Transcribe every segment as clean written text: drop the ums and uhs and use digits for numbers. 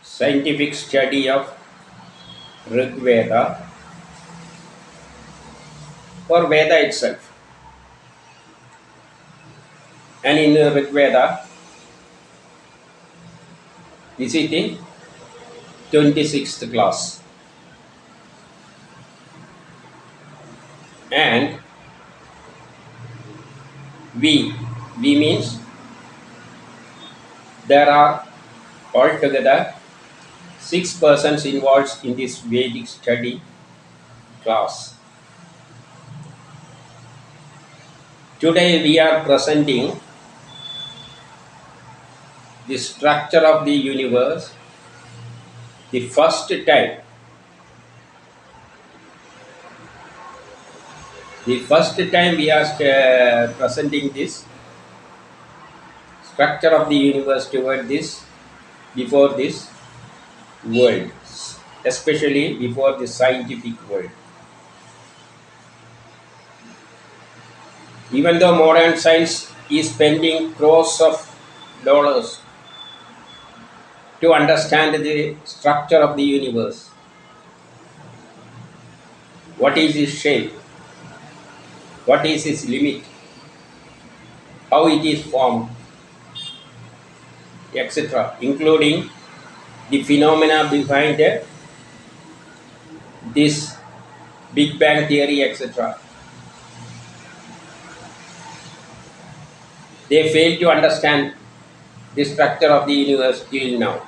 scientific study of Rig Veda or Veda itself. And in Rig Veda, this is the 26th class. And we means there are altogether 6 persons involved in this Vedic study class. Today we are presenting the structure of the universe the first time. The first time we are presenting this structure of the universe toward this, before this world, especially before the scientific world. Even though modern science is spending crores of dollars to understand the structure of the universe, what is its shape, what is its limit, how it is formed, etc., including the phenomena behind this Big Bang theory, etc. They fail to understand the structure of the universe till now.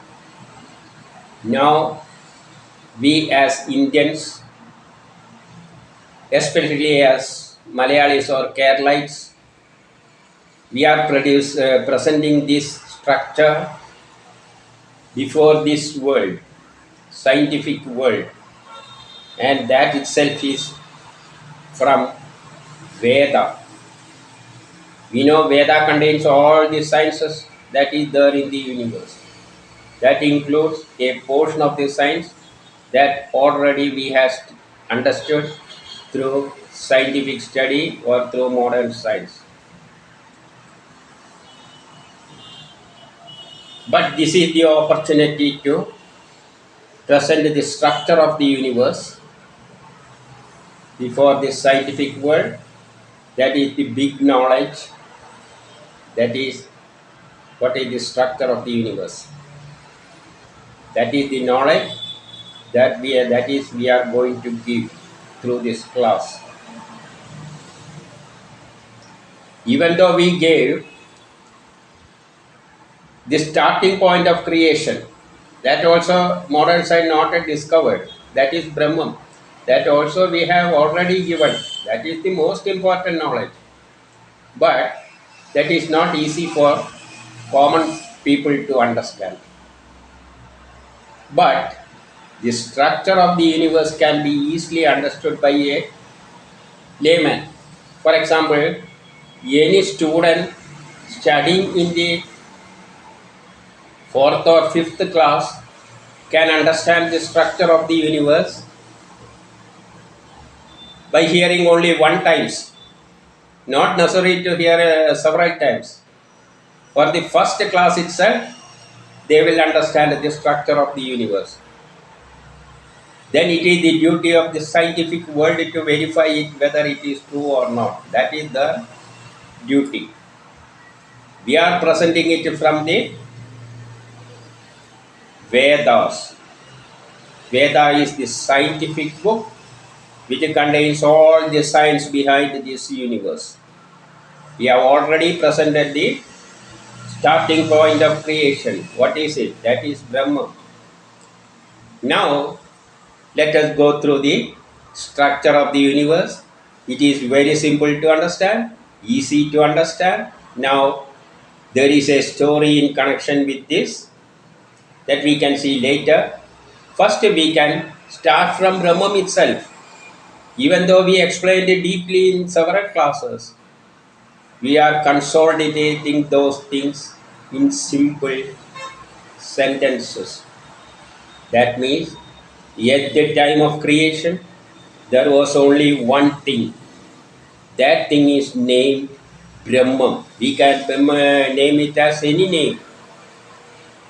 Now, we as Indians, especially as Malayalis or Keralites, we are presenting this structure before this world, scientific world, and that itself is from Veda. We know Veda contains all the sciences that is there in the universe. That includes a portion of the science that already we have understood through scientific study or through modern science. But this is the opportunity to present the structure of the universe before the scientific world. That is the big knowledge. That is what is the structure of the universe. That is the knowledge that we are going to give through this class. Even though we gave the starting point of creation, that also modern science not yet discovered, that is Brahman. That also we have already given. That is the most important knowledge. But that is not easy for common people to understand. But the structure of the universe can be easily understood by a layman. For example, any student studying in the 4th or 5th class can understand the structure of the universe by hearing only one times, not necessary to hear several times. For the first class itself, they will understand the structure of the universe. Then it is the duty of the scientific world to verify it whether it is true or not. That is the duty. We are presenting it from the Vedas. Veda is the scientific book which contains all the science behind this universe. We have already presented the starting point of creation. What is it? That is Brahma. Now, let us go through the structure of the universe. It is very simple to understand, easy to understand. Now, there is a story in connection with this that we can see later. First, we can start from Brahman itself. Even though we explained it deeply in several classes, we are consolidating those things in simple sentences. That means, at the time of creation, there was only one thing. That thing is named Brahman. We can name it as any name.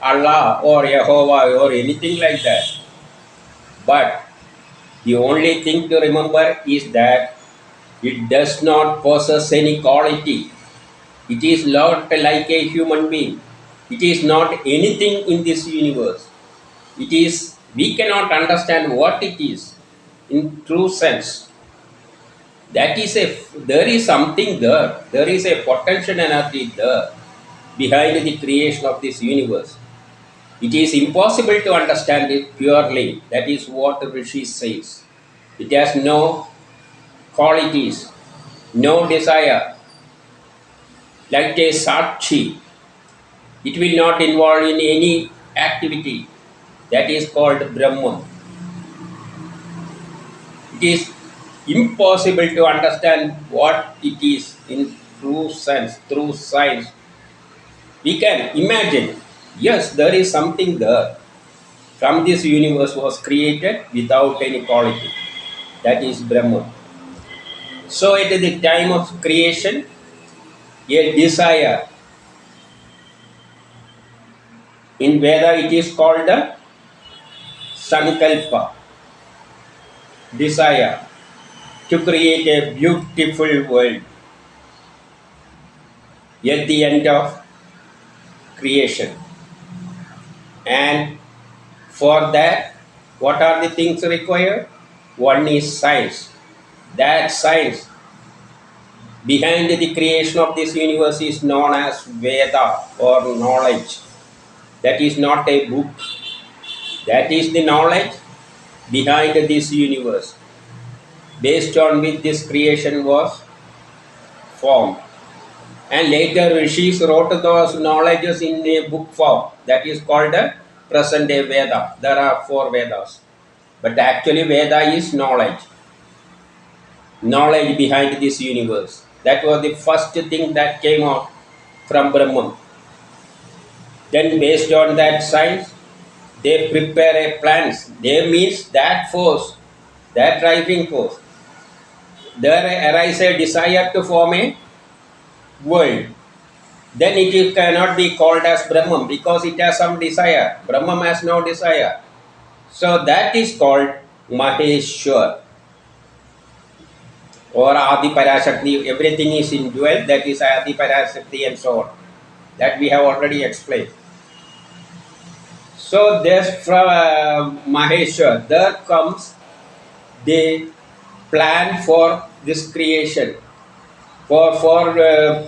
Allah or Jehovah or anything like that. But the only thing to remember is that it does not possess any quality. It is not like a human being. It is not anything in this universe. It is, we cannot understand what it is in true sense. That is there is something there. There is a potential energy there behind the creation of this universe. It is impossible to understand it purely. That is what Rishi says. It has no qualities, no desire. Like a Sakshi, it will not involve in any activity. That is called Brahman. It is impossible to understand what it is in true sense, through science. We can imagine, yes, there is something there. From this universe was created without any quality. That is Brahman. So at the time of creation, a desire. In Veda it is called the Sankalpa, desire to create a beautiful world at the end of creation. And for that, what are the things required? One is science. That science behind the creation of this universe is known as Veda or knowledge. That is not a book. That is the knowledge behind this universe, based on which this creation was formed. And later Rishis wrote those knowledges in a book form. That is called the present day Veda. There are 4 Vedas. But actually Veda is knowledge. Knowledge behind this universe. That was the first thing that came out from Brahman. Then based on that science, they prepare a plans. They means that force, that driving force. There arises a desire to form a world. Then it cannot be called as Brahman because it has some desire. Brahman has no desire. So that is called Maheshwar or Adi Parashakti. Everything is in dual, that is Adi Parashakti and so on. That we have already explained. So there's from Maheshwar, there comes the plan for this creation. For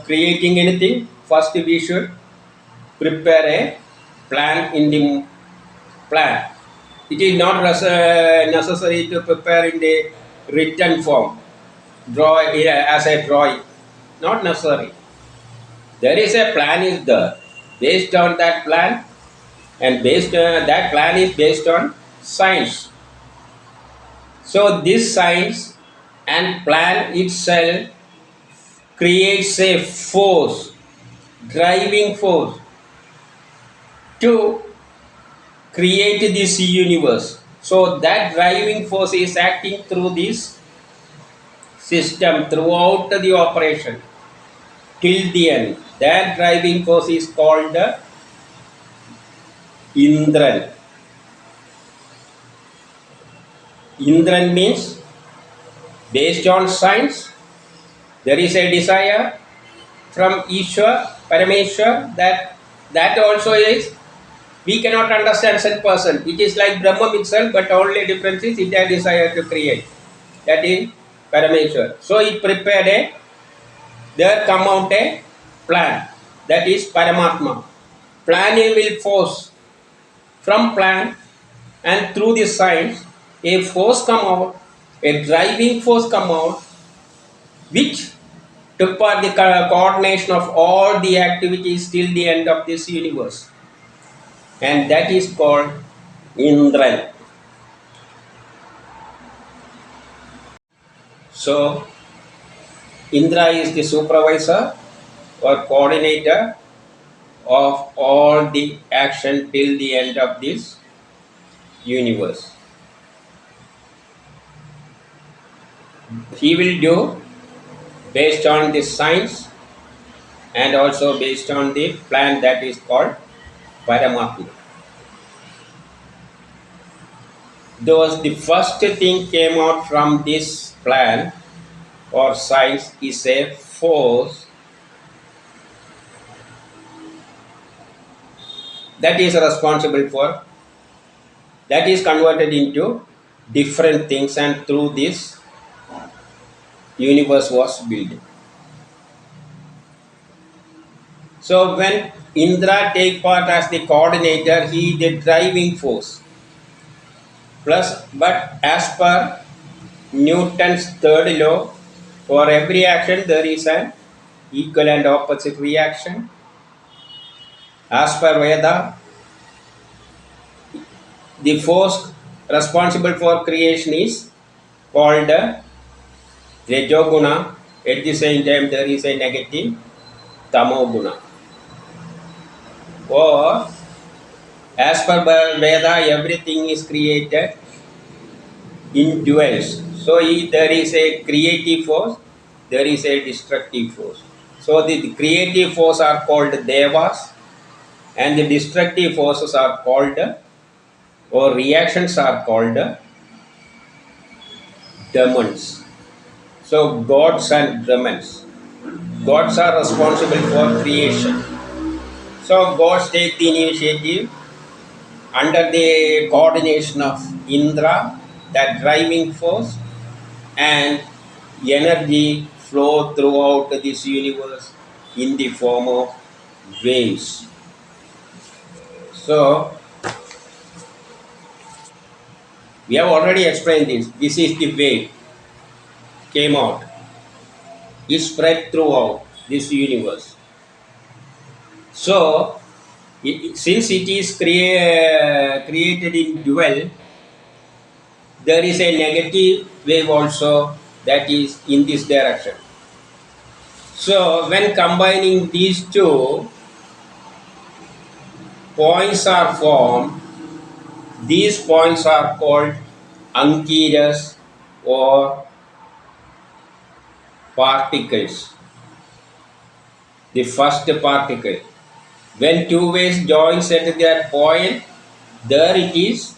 creating anything, first we should prepare a plan in the plan. It is not necessary to prepare in the written form, draw as a drawing. Not necessary. There is a plan is there. Based on that plan, and that plan is based on science. So this science and plan itself creates a force, driving force to create this universe. So that driving force is acting through this system throughout the operation till the end. That driving force is called the Indran. Indran means based on science, there is a desire from Ishwar, Parameshwar, that also is, we cannot understand such person. It is like Brahman itself, but only difference is it has desire to create. That is Parameshwar. So it prepared there come out a plan. That is Paramatma. Plan will force. From plan and through this science, a force come out, a driving force come out, which took part the coordination of all the activities till the end of this universe. And that is called Indran. So, Indra is the supervisor or coordinator of all the action till the end of this universe. He will do based on the science and also based on the plan that is called Paramatma. Thus, the first thing came out from this plan or science is a force that is responsible for, that is converted into different things, and through this universe was built. So when Indra take part as the coordinator, he the driving force. Plus, but as per Newton's third law, for every action there is an equal and opposite reaction. As per Veda, the force responsible for creation is called Rajoguna. At the same time, there is a negative Tamoguna. Or, as per Veda, everything is created in duals. So, if there is a creative force, there is a destructive force. So, the creative force are called Devas, and the destructive forces are called, or reactions are called, demons. So, gods and demons. Gods are responsible for creation. So, gods take the initiative under the coordination of Indra, that driving force, and energy flow throughout this universe in the form of waves. So, we have already explained this. This is the wave came out. It spread throughout this universe. So, since it is created in dual, there is a negative wave also that is in this direction. So, when combining these two, points are formed. These points are called ankiras or particles. The first particle. When two waves joins at that point, there it is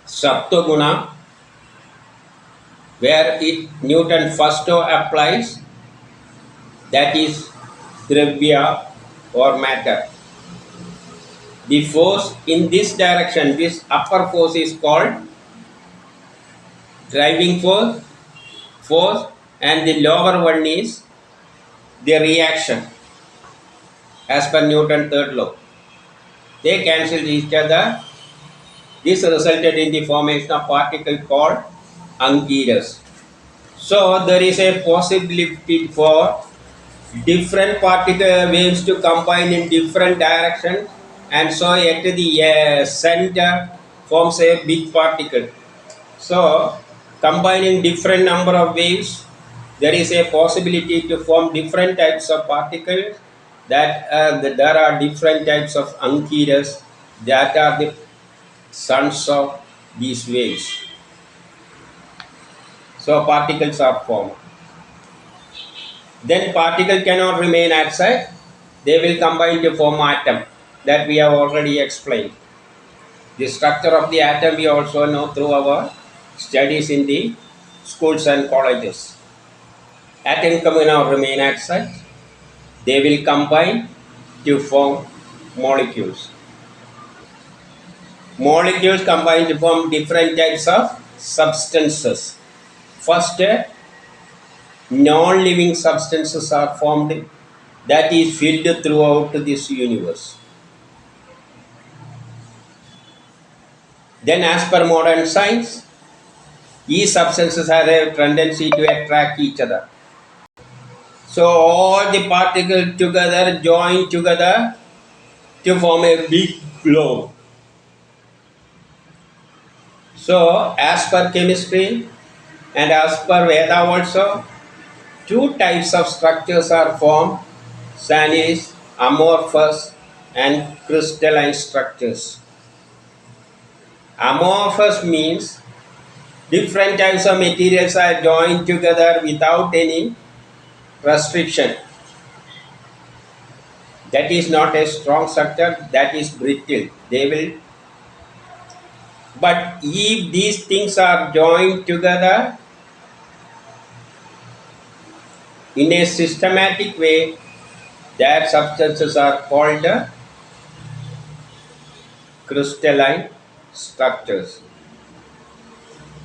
Saptaguna, where Newton first law applies, that is Dravya or matter. The force in this direction, this upper force is called driving force, and the lower one is the reaction as per Newton's third law. They cancel each other. This resulted in the formation of particle called ankiras. So there is a possibility for different particle waves to combine in different directions, and so at the center forms a big particle. So combining different number of waves, there is a possibility to form different types of particles, that there are different types of ankiras that are the sons of these waves. So particles are formed. Then particle cannot remain outside, they will combine to form atom, that we have already explained. The structure of the atom we also know through our studies in the schools and colleges. Atom cannot remain outside, they will combine to form molecules. Molecules combine to form different types of substances. First, non-living substances are formed, that is filled throughout this universe. Then, as per modern science, these substances have a tendency to attract each other. So all the particles together join together to form a big globe. So, as per chemistry and as per Veda also, two types of structures are formed, that is amorphous and crystalline structures. Amorphous means different types of materials are joined together without any restriction. That is not a strong structure, that is brittle. They will, but if these things are joined together in a systematic way, their substances are called crystalline structures.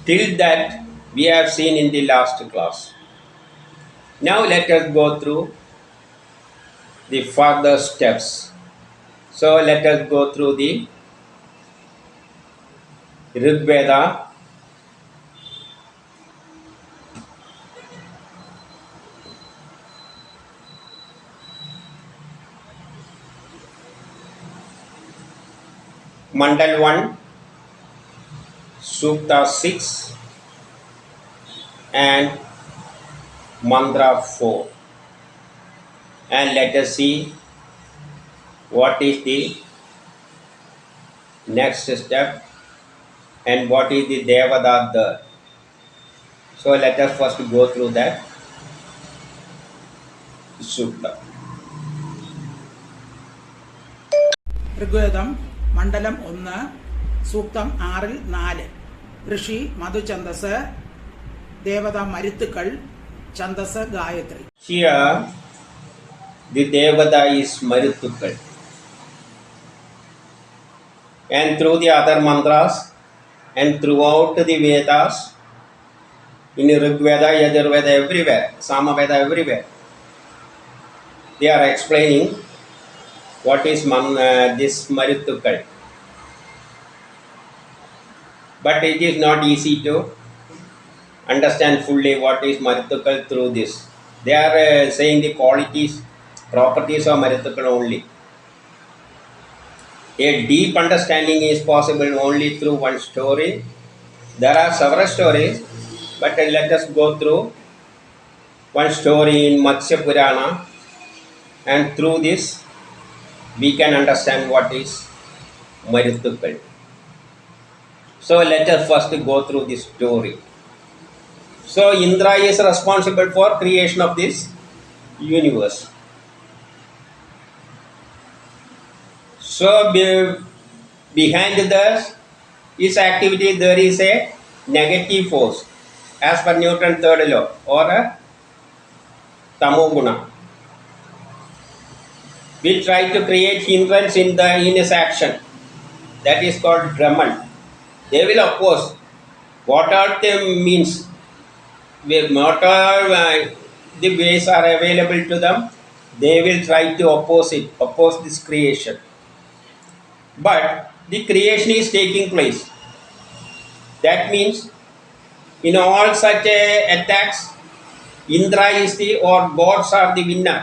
Till that we have seen in the last class. Now let us go through the further steps. So let us go through the Rig Veda, Mandal 1, Sooktha 6 and Mantra 4. And let us see what is the next step and what is the Devada there. So let us first go through that Sooktha. ഋഗ്വേദം മണ്ഡലം 1 സൂക്തം 6-4 ഋഷി മധുഛന്ദസ് ദേവത മരുത്തുക്കൾ ഛന്ദസ് Gayathri. Here the Devada is Marutukal, and through the other mantras and throughout the Vedas, in RIGVEDA, Yajurveda, everywhere, Samaveda, everywhere, they are explaining what is this Marutukal. But it is not easy to understand fully what is Marutukal through this. They are saying the qualities, properties of Marutukal only. A deep understanding is possible only through one story. There are several stories, but let us go through one story in Matsya Purana, and through this we can understand what is Marutukal. So let us first go through this story. So Indra is responsible for creation of this universe. So behind his activity there is a negative force, as per Newton's third law, or a tamoguna. We try to create hindrance in his action. That is called Brahman. They will oppose. What are the means? What are the ways are available to them? They will try to oppose this creation. But the creation is taking place. That means in all such attacks, Indra is or gods are the winner.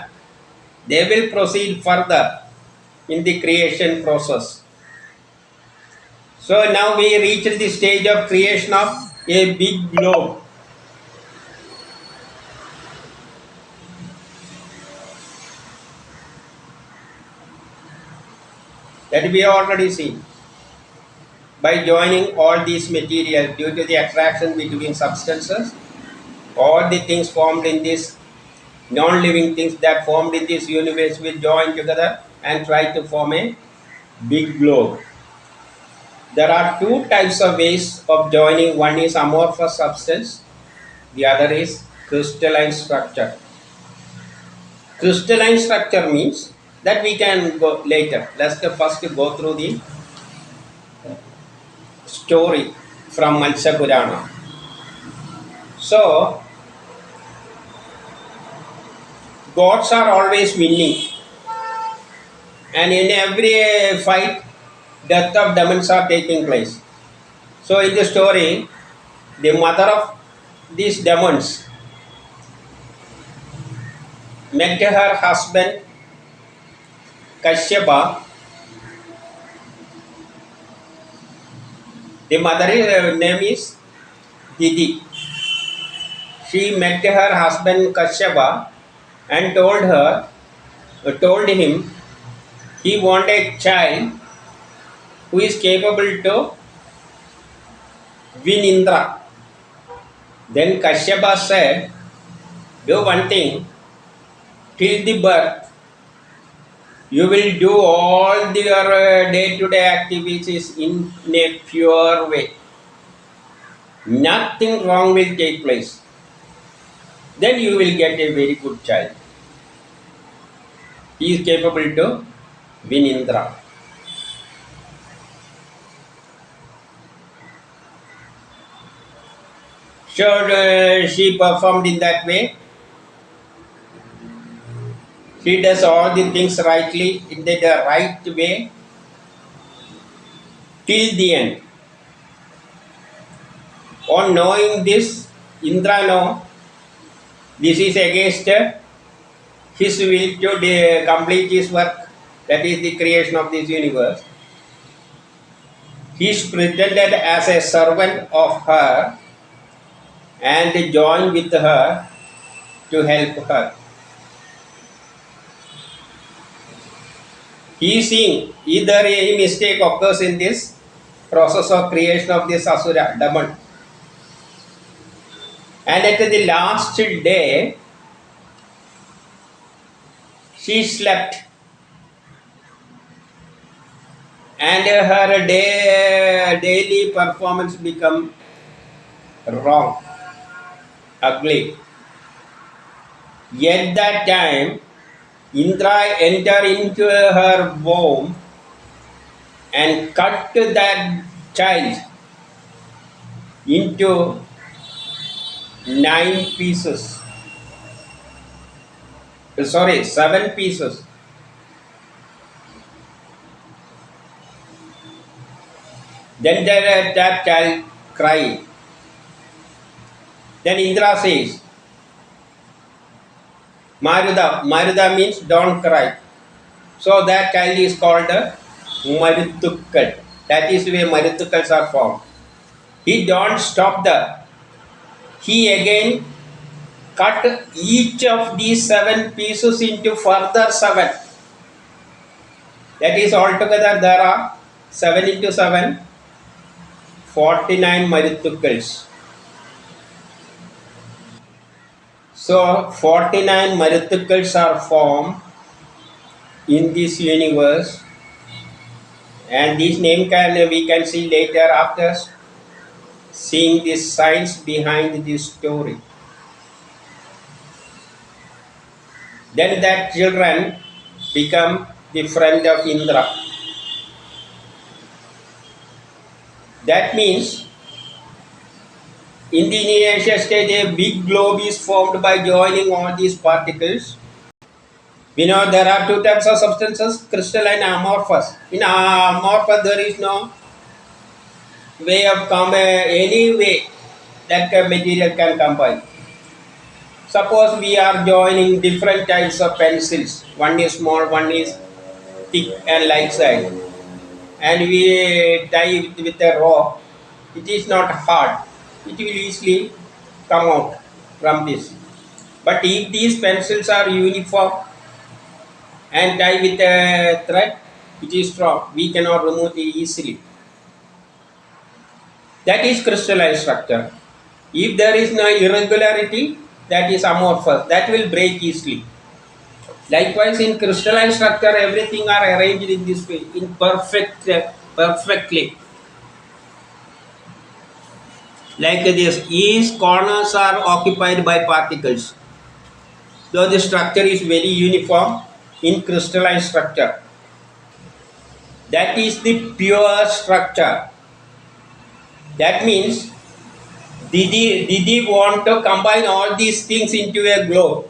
They will proceed further in the creation process. So now we reached the stage of creation of a big globe. That we have already seen. By joining all these materials due to the attraction between substances, all the things formed in this non-living things that formed in this universe will join together and try to form a big globe. There are two types of ways of joining. One is amorphous substance, the other is crystalline structure. Crystalline structure means that we can go later. Let's first go through the story from Matsya Purana. So gods are always winning, and in every fight death of demons are taking place. So in the story, the mother of these demons met her husband Kashyapa. The mother name is Didi. She met her husband Kashyapa and told him he wanted a child who is capable to win Indra. Then Kashyapa said, do one thing, till the birth You will do all your day-to-day activities in a pure way. Nothing wrong will take place. Then you will get a very good child. He is capable to win Indra. So she performed in that way. She does all the things rightly, in the right way, till the end. On knowing this, Indra know this is against his will to complete his work, that is the creation of this universe. He is pretended as a servant of her and joined with her to help her. He is seeing either any mistake occurs in this process of creation of this Asura, demon. And at the last day, she slept. And her daily performance become wrong, ugly. At that time, Indra entered into her womb and cut that child into 9 pieces. 7 pieces. Then that child cried. Then Indra says, Maruda means don't cry. So that child is called Marutukkal. That is where Marutukkals are formed. He don't stop there. He again cut each of these 7 pieces into further 7. That is altogether there are 7 into 7, 49 Marutukkals. So 49 Marutukkals are formed in this universe, and this name we can see later after seeing the science behind this story. Then that children become the friend of Indra. That means in the initial stage, a big globe is formed by joining all these particles. We know there are 2 types of substances, crystalline and amorphous. In amorphous, there is no way of any way that material can combine. Suppose we are joining different types of pencils. One is small, one is thick and light side. And we tie it with a rope. It is not hard. It will easily come out from this. But if these pencils are uniform and tied with a thread, it is strong. We cannot remove it easily. That is crystalline structure. If there is no irregularity, that is amorphous. That will break easily. Likewise, in crystalline structure, everything are arranged in this way, in perfectly. Like this, each corners are occupied by particles. So the structure is very uniform in crystalline structure. That is the pure structure. That means, did he want to combine all these things into a globe?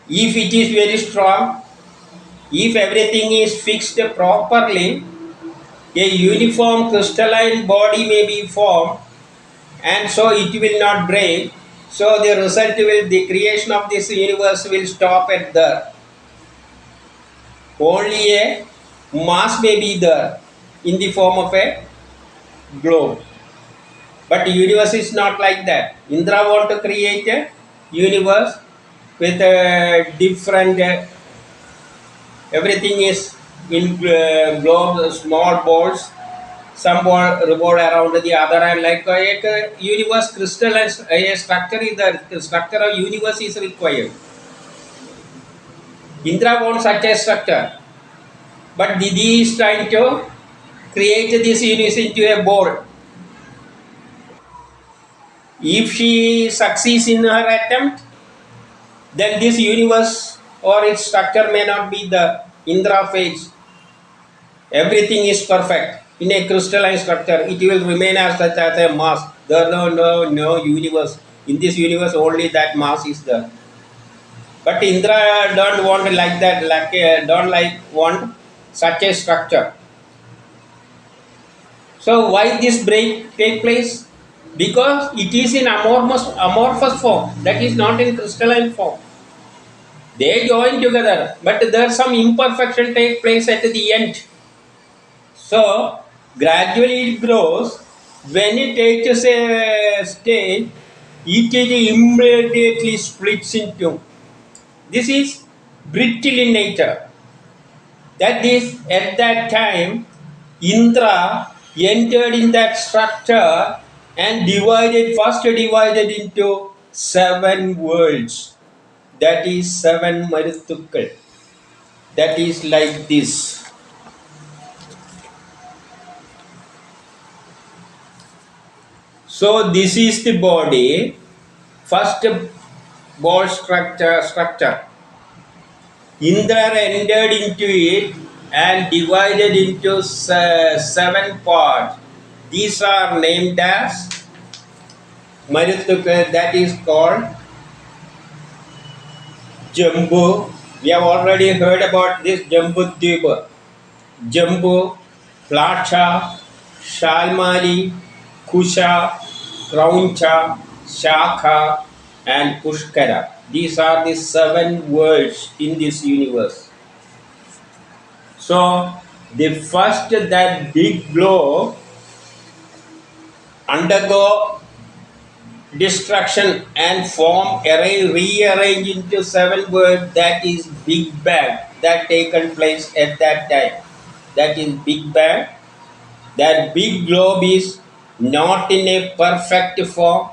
If it is very strong, if everything is fixed properly, a uniform crystalline body may be formed, and so it will not break. So the result will, the creation of this universe will stop at there. Only a mass may be there in the form of a globe. But the universe is not like that. Indra want to create a universe with a different, everything is in globes, small balls. Some ball revolve around the other, and like a universe crystalline structure is the structure of universe is required. Indra wants such a structure. But Didi is trying to create this universe into a ball. If she succeeds in her attempt, then this universe or its structure may not be the Indra phase. Everything is perfect. In a crystalline structure, it will remain as such as a mass. There no universe. In this universe, only that mass is there. But Indra don't want like that, want such a structure. So why this break take place? Because it is in amorphous form, that is not in crystalline form. They join together, but there some imperfection take place at the end. So gradually it grows. When it reaches a stage, it immediately splits into. This is brittle in nature. That is, at that time, Indra entered in that structure and first divided into 7 worlds. That is 7 Maruthukal. That is like this. So this is the body, first ball structure. Indra entered into it and divided into 7 parts. These are named as Maruthukal, that is called Jambu. We have already heard about this Jambu Dvipa. Jambu, Placha, Shalmali, Kusha, Krauncha, Shakha, and Pushkara. These are the 7 worlds in this universe. So, the first that big globe undergo destruction and rearrange into 7 worlds, that is Big Bang, that taken place at that time. That is Big Bang. That big globe is not in a perfect form,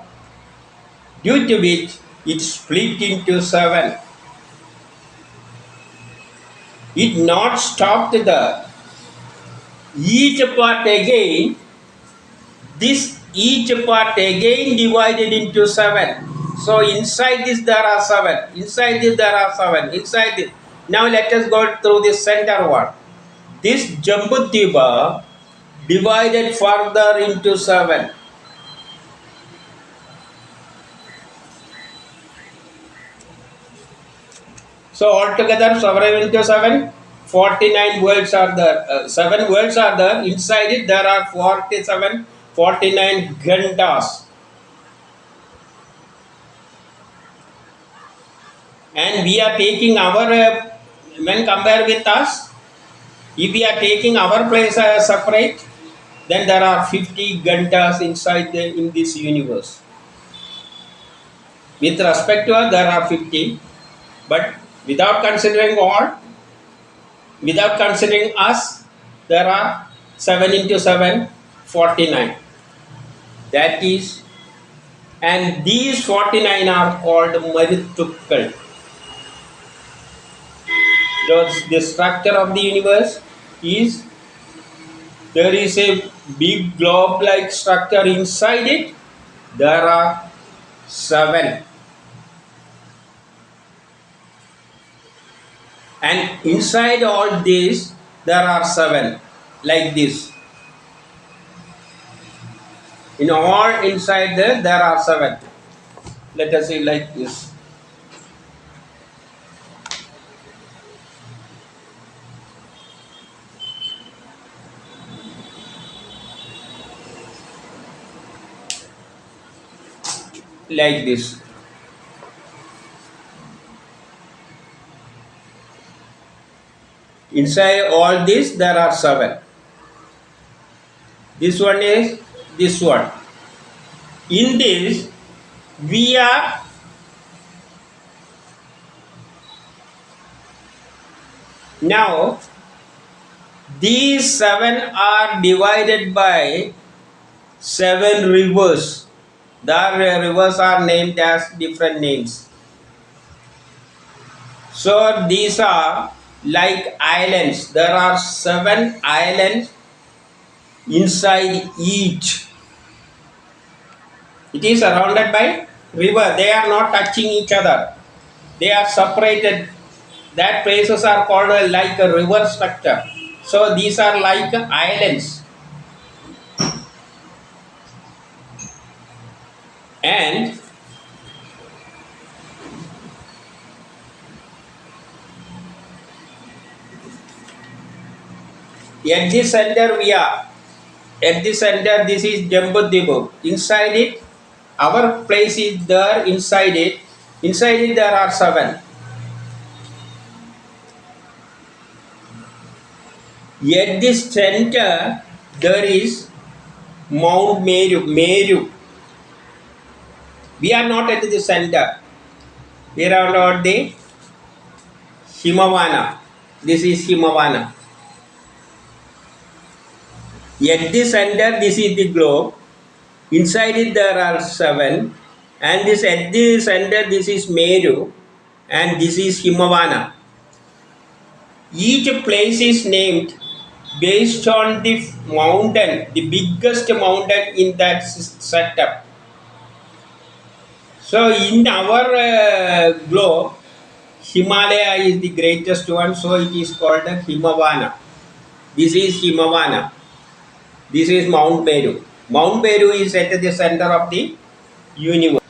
due to which it split into 7. It not stopped there. Each part again divided into 7. So inside this there are 7. Inside this there are 7. Inside this. Now let us go through the center one. This Jambudvipa divided further into 7. So altogether 7 into 7, 49 worlds are there. 7 worlds are there. Inside it there are 49 gandhas. And we are taking our, when compared with us, if we are taking our place as separate, then there are 50 gandhas inside in this universe. With respect to us, there are 50, but without considering without considering us, there are 7 into 7, 49. That is, and these 49 are called Maruthukal. The structure of the universe is, there is a big globe-like structure inside it. There are 7. And inside all this, there are 7, like this. In all inside there are 7. Let us see like this. Like this. Inside all this there are 7. This one is this one. In this we are now, these 7 are divided by 7 rivers. The rivers are named as different names. So these are like islands. There are 7 islands inside each. It is surrounded by river. They are not touching each other. They are separated. That places are called like a river structure. So these are like islands. And at the center we are. At the center, this is Jambudvipu. Inside it, our place is there. Inside it, there are 7. At the center, there is Mount Meru. We are not at the center. We are at the Himavana. This is Himavana. At the center, this is the globe. Inside it, there are 7. And this at the center, this is Meru. And this is Himavana. Each place is named based on the mountain, the biggest mountain in that setup. So in our globe, Himalaya is the greatest one, so it is called Himavana. This is Himavana. This is Mount Meru. Mount Meru is at the center of the universe.